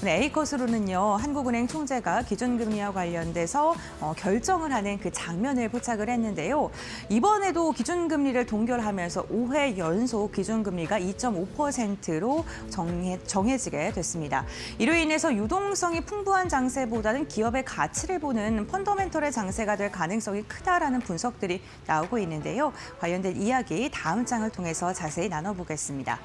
A컷으로는요, 한국은행 총재가 기준금리와 관련돼서 결정을 하는 그 장면을 포착을 했는데요. 이번에도 기준금리를 동결하면서 5회 연속 기준금리가 2.5%로 정해지게 됐습니다. 이로 인해서 유동성이 풍부한 장세보다는 기업의 가치를 보는 펀더멘털의 장세가 될 가능성이 크다라는 분석들이 나오고 있는데요. 관련된 이야기 다음 장을 통해서 자세히 나눠보겠습니다.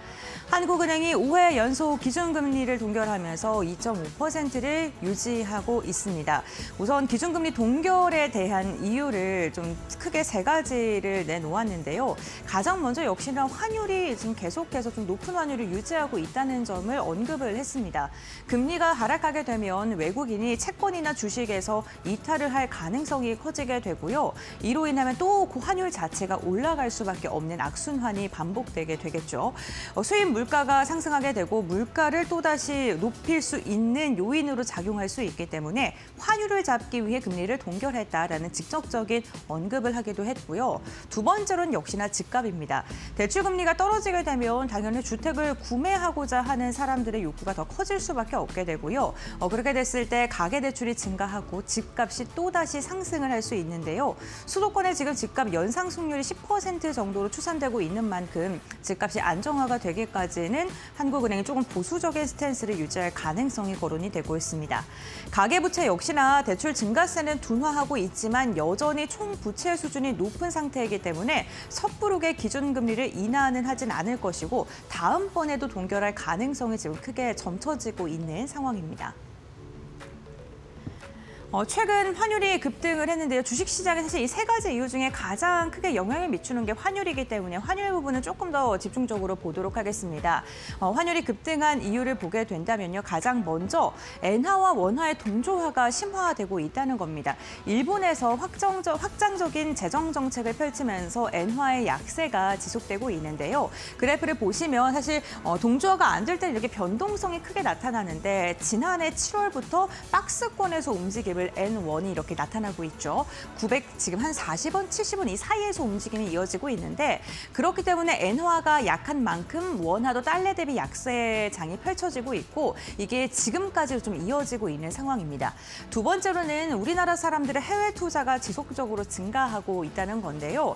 한국은행이 5회 연속 기준금리를 동결하면서 2.5%를 유지하고 있습니다. 우선 기준금리 동결에 대한 이유를 좀 크게 세 가지를 내놓았는데요. 가장 먼저 역시나 환율이 지금 계속해서 좀 높은 환율을 유지하고 있다는 점을 언급을 했습니다. 금리가 하락하게 되면 외국인이 채권이나 주식에서 이탈을 할 가능성이 커지게 되고요. 이로 인하면 또 그 환율 자체가 올라갈 수밖에 없는 악순환이 반복되게 되겠죠. 수입 물가가 상승하게 되고 물가를 또다시 높일 수 있는 요인으로 작용할 수 있기 때문에 환율을 잡기 위해 금리를 동결했다라는 직접적인 언급을 하기도 했고요. 두 번째로는 역시나 집값입니다. 대출금리가 떨어지게 되면 당연히 주택을 구매하고자 하는 사람들의 욕구가 더 커질 수밖에 없게 되고요. 그렇게 됐을 때 가계대출이 증가하고 집값이 또다시 상승을 할 수 있는데요. 수도권의 지금 집값 연상승률이 10% 정도로 추산되고 있는 만큼 집값이 안정화가 되기까지는 한국은행이 조금 보수적인 스탠스를 유지할 가능성이 거론이 되고 있습니다. 가계부채 역시나 대출 증가세는 둔화하고 있지만 여전히 총부채 수준이 높은 상태이기 때문에 섣부르게 기준금리를 인하는 하진 않을 것이고 다음번에도 동결할 가능성이 지금 크게 점쳐지고 있는 상황입니다. 최근 환율이 급등을 했는데요. 주식시장에 사실 이 세 가지 이유 중에 가장 크게 영향을 미치는 게 환율이기 때문에 환율 부분은 조금 더 집중적으로 보도록 하겠습니다. 환율이 급등한 이유를 보게 된다면요. 가장 먼저 엔화와 원화의 동조화가 심화되고 있다는 겁니다. 일본에서 확장적인 재정 정책을 펼치면서 엔화의 약세가 지속되고 있는데요. 그래프를 보시면 사실 동조화가 안 될 때 이렇게 변동성이 크게 나타나는데 지난해 7월부터 박스권에서 움직임을 N1이 이렇게 나타나고 있죠. 900 지금 한 40원, 70원 이 사이에서 움직임이 이어지고 있는데 그렇기 때문에 엔화가 약한 만큼 원화도 달러 대비 약세장이 펼쳐지고 있고 이게 지금까지도 좀 이어지고 있는 상황입니다. 두 번째로는 우리나라 사람들의 해외 투자가 지속적으로 증가하고 있다는 건데요.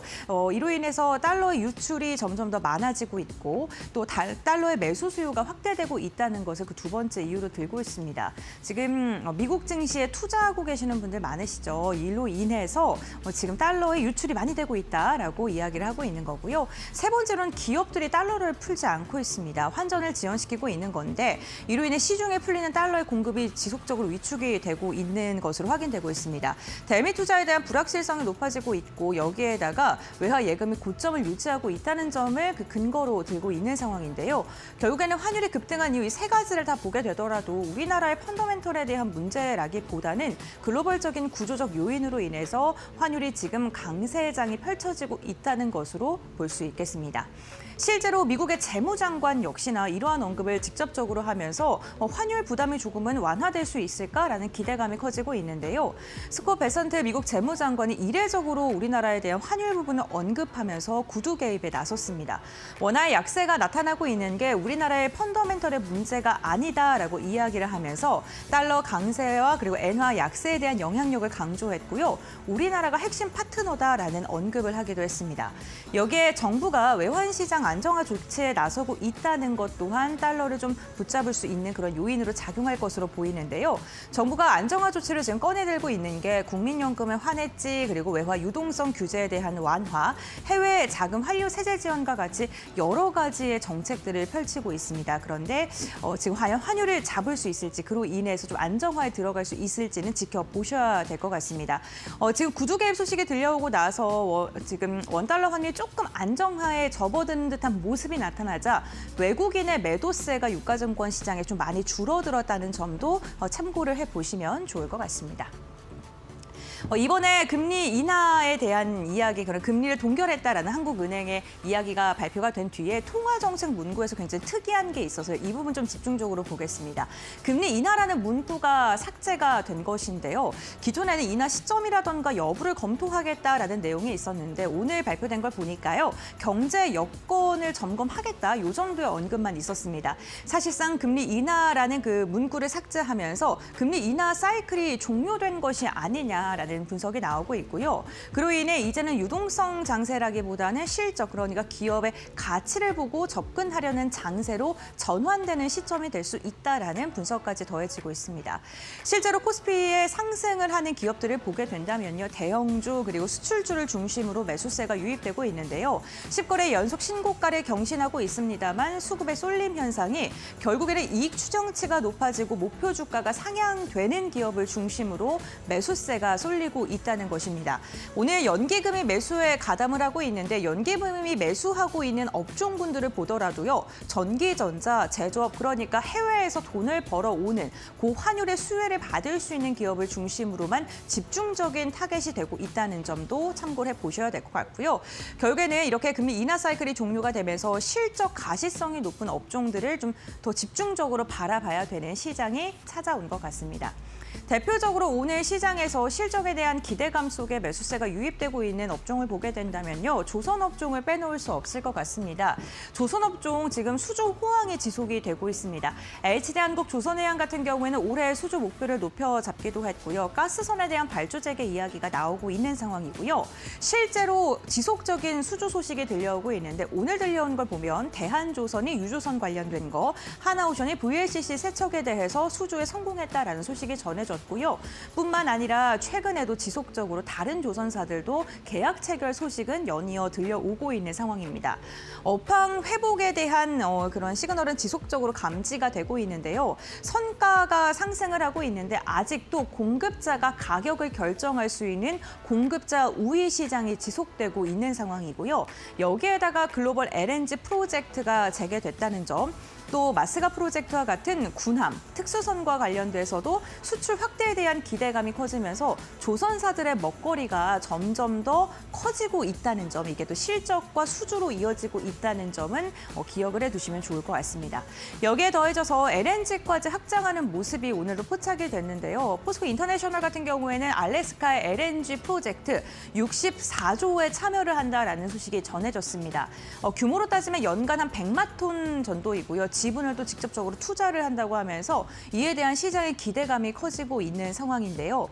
이로 인해서 달러의 유출이 점점 더 많아지고 있고 또 달러의 매수 수요가 확대되고 있다는 것을 그 두 번째 이유로 들고 있습니다. 지금 미국 증시에 투자하고 계시는 분들 많으시죠. 이로 인해서 지금 달러의 유출이 많이 되고 있다라고 이야기를 하고 있는 거고요. 세 번째로는 기업들이 달러를 풀지 않고 있습니다. 환전을 지연시키고 있는 건데 이로 인해 시중에 풀리는 달러의 공급이 지속적으로 위축이 되고 있는 것으로 확인되고 있습니다. 대미 투자에 대한 불확실성이 높아지고 있고 여기에다가 외화 예금이 고점을 유지하고 있다는 점을 그 근거로 들고 있는 상황인데요. 결국에는 환율이 급등한 이유 이 세 가지를 다 보게 되더라도 우리나라의 펀더멘털에 대한 문제라기보다는 글로벌적인 구조적 요인으로 인해서 환율이 지금 강세장이 펼쳐지고 있다는 것으로 볼 수 있겠습니다. 실제로 미국의 재무장관 역시나 이러한 언급을 직접적으로 하면서 환율 부담이 조금은 완화될 수 있을까라는 기대감이 커지고 있는데요. 스콧 베선트 미국 재무장관이 이례적으로 우리나라에 대한 환율 부분을 언급하면서 구두 개입에 나섰습니다. 원화의 약세가 나타나고 있는 게 우리나라의 펀더멘털의 문제가 아니다라고 이야기를 하면서 달러 강세와 그리고 엔화 약세에 대한 영향력을 강조했고요. 우리나라가 핵심 파트너다라는 언급을 하기도 했습니다. 여기에 정부가 외환시장 안정화 조치에 나서고 있다는 것 또한 달러를 좀 붙잡을 수 있는 그런 요인으로 작용할 것으로 보이는데요. 정부가 안정화 조치를 지금 꺼내들고 있는 게 국민연금의 환해지 그리고 외화 유동성 규제에 대한 완화, 해외 자금 환류 세제 지원과 같이 여러 가지의 정책들을 펼치고 있습니다. 그런데 지금 과연 환율을 잡을 수 있을지 그로 인해서 좀 안정화에 들어갈 수 있을지는 지켜보셔야 될 것 같습니다. 지금 구두 개입 소식이 들려오고 나서 지금 원달러 환율이 조금 안정화에 접어든 듯한 모습이 나타나자 외국인의 매도세가 유가증권 시장에 좀 많이 줄어들었다는 점도 참고를 해보시면 좋을 것 같습니다. 이번에 금리 인하에 대한 이야기, 그런 금리를 동결했다라는 한국은행의 이야기가 발표가 된 뒤에 통화정책 문구에서 굉장히 특이한 게 있어서 이 부분 좀 집중적으로 보겠습니다. 금리 인하라는 문구가 삭제가 된 것인데요. 기존에는 인하 시점이라던가 여부를 검토하겠다라는 내용이 있었는데 오늘 발표된 걸 보니까요. 경제 여건을 점검하겠다, 요 정도의 언급만 있었습니다. 사실상 금리 인하라는 그 문구를 삭제하면서 금리 인하 사이클이 종료된 것이 아니냐라는 분석이 나오고 있고요. 그로 인해 이제는 유동성 장세라기보다는 실적, 그러니까 기업의 가치를 보고 접근하려는 장세로 전환되는 시점이 될 수 있다라는 분석까지 더해지고 있습니다. 실제로 코스피의 상승을 하는 기업들을 보게 된다면요. 대형주 그리고 수출주를 중심으로 매수세가 유입되고 있는데요. 10거래 연속 신고가를 경신하고 있습니다만 수급의 쏠림 현상이 결국에는 이익 추정치가 높아지고 목표 주가가 상향되는 기업을 중심으로 매수세가 쏠리고 있다는 것입니다. 오늘 연기금이 매수에 가담을 하고 있는데 연기금이 매수하고 있는 업종군들을 보더라도요. 전기전자, 제조업, 그러니까 해외에서 돈을 벌어오는 고환율의 수혜를 받을 수 있는 기업을 중심으로만 집중적인 타겟이 되고 있다는 점도 참고를 해보셔야 될 것 같고요. 결국에는 이렇게 금리 인하 사이클이 종료가 되면서 실적 가시성이 높은 업종들을 좀 더 집중적으로 바라봐야 되는 시장이 찾아온 것 같습니다. 대표적으로 오늘 시장에서 실적에 대한 기대감 속에 매수세가 유입되고 있는 업종을 보게 된다면요. 조선업종을 빼놓을 수 없을 것 같습니다. 조선업종 지금 수주 호황이 지속이 되고 있습니다. LH대한국 조선해양 같은 경우에는 올해 수주 목표를 높여 잡기도 했고요. 가스선에 대한 발주 재개 이야기가 나오고 있는 상황이고요. 실제로 지속적인 수주 소식이 들려오고 있는데 오늘 들려온 걸 보면 대한조선이 유조선 관련된 거, 하나오션이 VLCC 세척에 대해서 수주에 성공했다라는 소식이 전해졌습니다. 고요. 뿐만 아니라 최근에도 지속적으로 다른 조선사들도 계약 체결 소식은 연이어 들려오고 있는 상황입니다. 업황 회복에 대한 그런 시그널은 지속적으로 감지가 되고 있는데요. 선가가 상승을 하고 있는데 아직도 공급자가 가격을 결정할 수 있는 공급자 우위 시장이 지속되고 있는 상황이고요. 여기에다가 글로벌 LNG 프로젝트가 재개됐다는 점, 또 마스가 프로젝트와 같은 군함, 특수선과 관련돼서도 수출 확대에 대한 기대감이 커지면서 조선사들의 먹거리가 점점 더 커지고 있다는 점, 이게 또 실적과 수주로 이어지고 있다는 점은 기억을 해두시면 좋을 것 같습니다. 여기에 더해져서 LNG까지 확장하는 모습이 오늘도 포착이 됐는데요. 포스코 인터내셔널 같은 경우에는 알래스카의 LNG 프로젝트 64조에 참여를 한다라는 소식이 전해졌습니다. 규모로 따지면 연간 한 100만 톤 정도이고요. 지분을 또 직접적으로 투자를 한다고 하면서 이에 대한 시장의 기대감이 커지고 있는 상황인데요.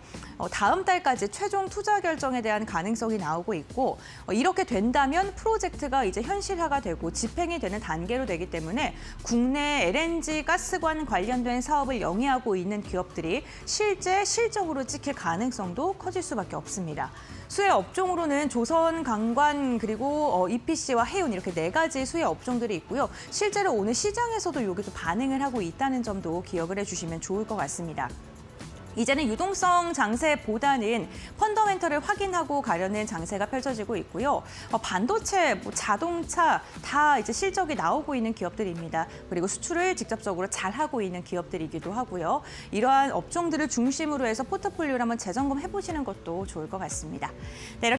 다음 달까지 최종 투자 결정에 대한 가능성이 나오고 있고 이렇게 된다면 프로젝트가 이제 현실화가 되고 집행이 되는 단계로 되기 때문에 국내 LNG 가스관 관련된 사업을 영위하고 있는 기업들이 실제 실적으로 찍힐 가능성도 커질 수밖에 없습니다. 수혜 업종으로는 조선, 강관, 그리고 EPC와 해운 이렇게 4가지 수혜 업종들이 있고요. 실제로 오늘 시장에서도 여기도 반응을 하고 있다는 점도 기억을 해주시면 좋을 것 같습니다. 이제는 유동성 장세보다는 펀더멘털을 확인하고 가려는 장세가 펼쳐지고 있고요. 반도체, 자동차 다 이제 실적이 나오고 있는 기업들입니다. 그리고 수출을 직접적으로 잘하고 있는 기업들이기도 하고요. 이러한 업종들을 중심으로 해서 포트폴리오를 한번 재점검해 보시는 것도 좋을 것 같습니다. 네,